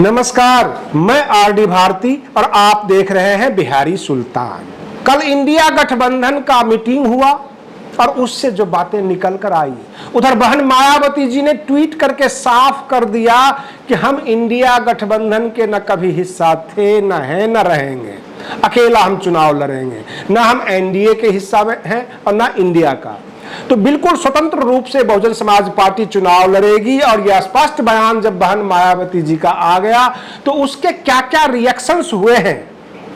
नमस्कार, मैं आरडी भारती और आप देख रहे हैं बिहारी सुल्तान। कल इंडिया गठबंधन का मीटिंग हुआ और उससे जो बातें निकल कर आई, उधर बहन मायावती जी ने ट्वीट करके साफ कर दिया कि हम इंडिया गठबंधन के न कभी हिस्सा थे, न है, न रहेंगे। अकेला हम चुनाव लड़ेंगे, न हम एनडीए के हिस्सा में हैं और न इंडिया का। तो बिल्कुल स्वतंत्र रूप से बहुजन समाज पार्टी चुनाव लड़ेगी। और यह स्पष्ट बयान जब बहन मायावती जी का आ गया तो उसके क्या क्या रिएक्शंस हुए हैं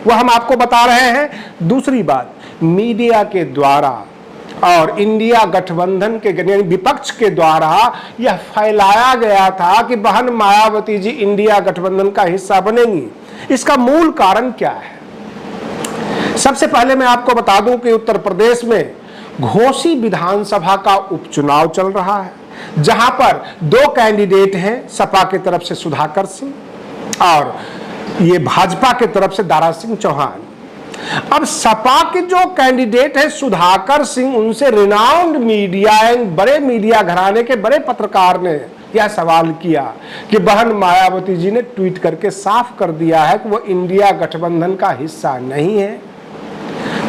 वह हम आपको बता रहे हैं। दूसरी बात, मीडिया के द्वारा और इंडिया गठबंधन के विपक्ष के द्वारा यह फैलाया गया था कि बहन मायावती जी इंडिया गठबंधन का हिस्सा बनेंगी। इसका मूल कारण क्या है? सबसे पहले मैं आपको बता दूं कि उत्तर प्रदेश में घोसी विधानसभा का उपचुनाव चल रहा है, जहां पर दो कैंडिडेट हैं, सपा की तरफ से सुधाकर सिंह और ये भाजपा की तरफ से दारा सिंह चौहान। अब सपा के जो कैंडिडेट है सुधाकर सिंह, उनसे रिनाउंड मीडिया, बड़े मीडिया घराने के बड़े पत्रकार ने यह सवाल किया कि बहन मायावती जी ने ट्वीट करके साफ कर दिया है कि वो इंडिया गठबंधन का हिस्सा नहीं है।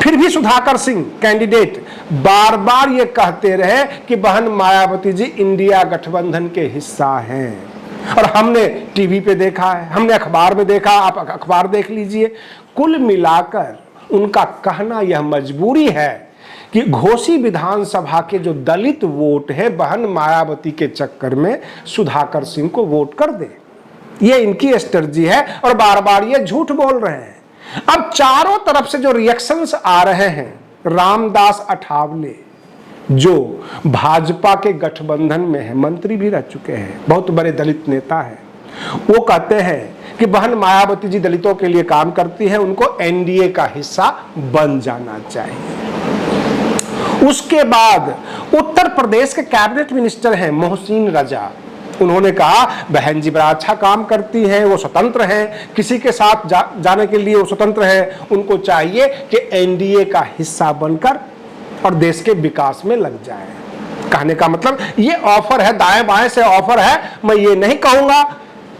फिर भी सुधाकर सिंह कैंडिडेट बार बार ये कहते रहे कि बहन मायावती जी इंडिया गठबंधन के हिस्सा हैं। और हमने टीवी पे देखा है, हमने अखबार में देखा, आप अखबार देख लीजिए। कुल मिलाकर उनका कहना यह मजबूरी है कि घोसी विधानसभा के जो दलित वोट है बहन मायावती के चक्कर में सुधाकर सिंह को वोट कर दे। ये इनकी स्ट्रेटजी है और बार बार ये झूठ बोल रहे हैं। अब चारों तरफ से जो रिएक्शंस आ रहे हैं, रामदास अठावले जो भाजपा के गठबंधन में है, मंत्री भी रह चुके हैं, बहुत बड़े दलित नेता हैं, वो कहते हैं कि बहन मायावती जी दलितों के लिए काम करती है, उनको एनडीए का हिस्सा बन जाना चाहिए। उसके बाद उत्तर प्रदेश के कैबिनेट मिनिस्टर हैं मोहसिन रजा, उन्होंने कहा बहन जी बड़ा अच्छा काम करती हैं, वो स्वतंत्र हैं, किसी के साथ जाने के लिए वो स्वतंत्र हैं, उनको चाहिए कि एनडीए का हिस्सा बनकर और देश के विकास में लग जाए। कहने का मतलब ये ऑफर है, दाएं बाएं से ऑफर है। मैं ये नहीं कहूंगा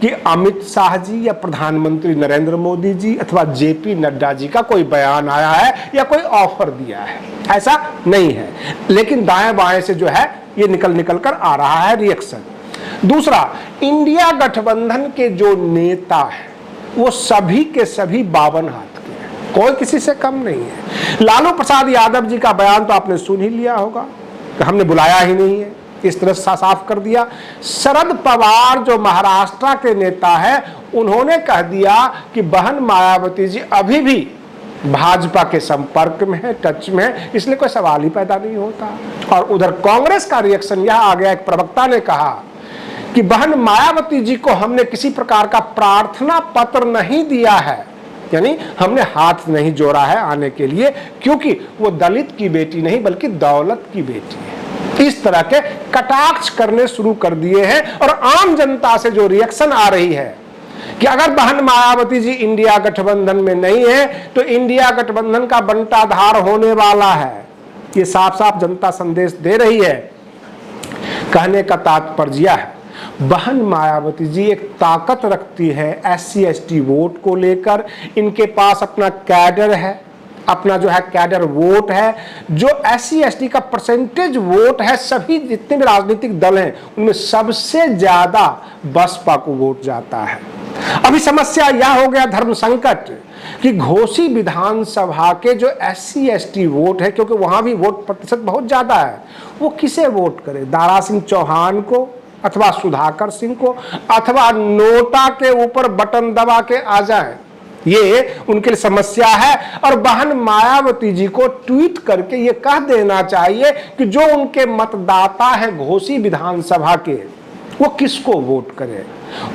कि अमित शाह जी या प्रधानमंत्री नरेंद्र मोदी जी अथवा जेपी नड्डा जी का कोई बयान आया है या कोई ऑफर दिया है, ऐसा नहीं है, लेकिन दाएं बाएं से जो है ये निकल कर आ रहा है रिएक्शन। दूसरा, इंडिया गठबंधन के जो नेता है वो सभी के सभी 52 हाथ के हैं, कोई किसी से कम नहीं है। लालू प्रसाद यादव जी का बयान तो आपने सुन ही लिया होगा कि हमने बुलाया ही नहीं है, इस तरह साफ कर दिया। शरद पवार जो महाराष्ट्र के नेता है, उन्होंने कह दिया कि बहन मायावती जी अभी भी भाजपा के संपर्क में है, टच में है, इसलिए कोई सवाल ही पैदा नहीं होता। और उधर कांग्रेस का रिएक्शन यह आ गया, एक प्रवक्ता ने कहा कि बहन मायावती जी को हमने किसी प्रकार का प्रार्थना पत्र नहीं दिया है, यानी हमने हाथ नहीं जोड़ा है आने के लिए, क्योंकि वो दलित की बेटी नहीं बल्कि दौलत की बेटी है। इस तरह के कटाक्ष करने शुरू कर दिए हैं। और आम जनता से जो रिएक्शन आ रही है कि अगर बहन मायावती जी इंडिया गठबंधन में नहीं है तो इंडिया गठबंधन का बंटाधार होने वाला है, ये साफ साफ जनता संदेश दे रही है। कहने का तात्पर्य है बहन मायावती जी एक ताकत रखती है एससी एसटी वोट को लेकर, इनके पास अपना कैडर है, अपना जो है कैडर वोट है, जो एससी एसटी का परसेंटेज वोट है, सभी जितने भी राजनीतिक दल हैं उनमें सबसे ज्यादा बसपा को वोट जाता है। अभी समस्या यह हो गया धर्म संकट कि घोसी विधानसभा के जो एससी एसटी वोट है, क्योंकि वहां भी वोट प्रतिशत बहुत ज्यादा है, वो किसे वोट करे? दारा सिंह चौहान को अथवा सुधाकर सिंह को, अथवा नोटा के ऊपर बटन दबा के आ जाए, ये उनके लिए समस्या है। और बहन मायावती जी को ट्वीट करके ये कह देना चाहिए कि जो उनके मतदाता है घोसी विधानसभा के, वो किसको वोट करे।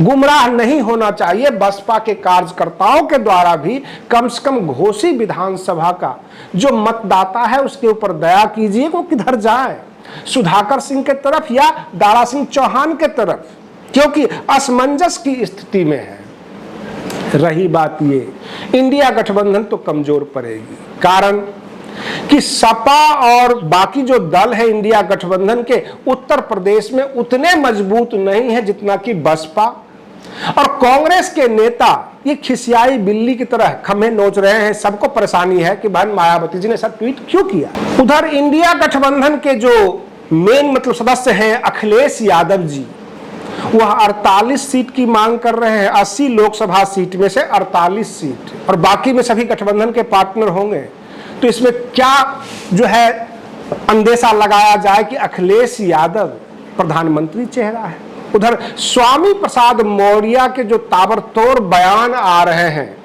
गुमराह नहीं होना चाहिए बसपा के कार्यकर्ताओं के द्वारा भी, कम से कम घोसी विधानसभा का जो मतदाता है उसके ऊपर दया कीजिए, वो किधर जाए, सुधाकर सिंह के तरफ या दारा सिंह चौहान के तरफ, क्योंकि असमंजस की स्थिति में है। रही बात ये, इंडिया गठबंधन तो कमजोर पड़ेगी, कारण कि सपा और बाकी जो दल है इंडिया गठबंधन के उत्तर प्रदेश में उतने मजबूत नहीं है जितना कि बसपा और कांग्रेस के नेता ये खिसियाई बिल्ली की तरह खम्भे नोच रहे हैं। सबको परेशानी है कि बहन मायावती जी ने सब ट्वीट क्यों किया। उधर इंडिया गठबंधन के जो मेन सदस्य हैं अखिलेश यादव जी, वह 48 सीट की मांग कर रहे हैं। 80 लोकसभा सीट में से 48 सीट, और बाकी में सभी गठबंधन के पार्टनर होंगे। तो इसमें क्या जो है अंदेशा लगाया जाए कि अखिलेश यादव प्रधानमंत्री चेहरा है। उधर स्वामी प्रसाद मौर्य के जो ताबड़तोड़ बयान आ रहे हैं,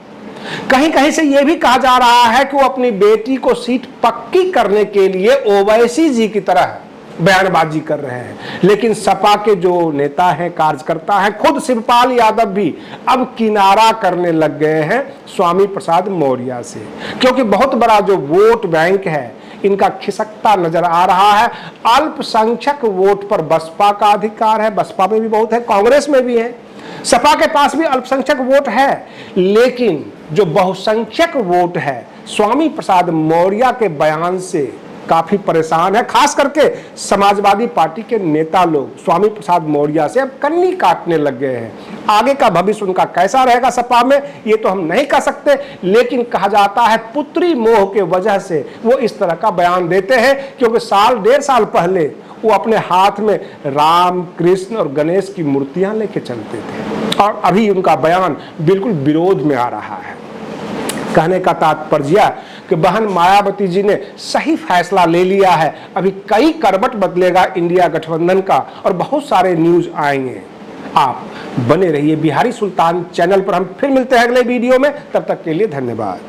कहीं कहीं से यह भी कहा जा रहा है कि वो अपनी बेटी को सीट पक्की करने के लिए ओवैसी जी की तरह बयानबाजी कर रहे हैं। लेकिन सपा के जो नेता हैं, कार्यकर्ता हैं, खुद शिवपाल यादव भी अब किनारा करने लग गए हैं स्वामी प्रसाद मौर्य से, क्योंकि बहुत बड़ा जो वोट बैंक है इनका खिसकता नजर आ रहा है। अल्पसंख्यक वोट पर बसपा का अधिकार है, बसपा में भी बहुत है, कांग्रेस में भी है, सपा के पास भी अल्पसंख्यक वोट है, लेकिन जो बहुसंख्यक वोट है स्वामी प्रसाद मौर्य के बयान से काफी परेशान है। खास करके समाजवादी पार्टी के नेता लोग स्वामी प्रसाद मौर्य से अब कन्नी काटने लग गए हैं। आगे का भविष्य उनका कैसा रहेगा सपा में ये तो हम नहीं कह सकते, लेकिन कहा जाता है पुत्री मोह के वजह से वो इस तरह का बयान देते हैं, क्योंकि साल 1.5 साल पहले वो अपने हाथ में राम, कृष्ण और गणेश की मूर्तियां लेके चलते थे, और अभी उनका बयान बिल्कुल विरोध में आ रहा है। कहने का तात्पर्य कि बहन मायावती जी ने सही फैसला ले लिया है। अभी कई करवट बदलेगा इंडिया गठबंधन का और बहुत सारे न्यूज आएंगे। आप बने रहिए बिहारी सुल्तान चैनल पर। हम फिर मिलते हैं अगले वीडियो में, तब तक के लिए धन्यवाद।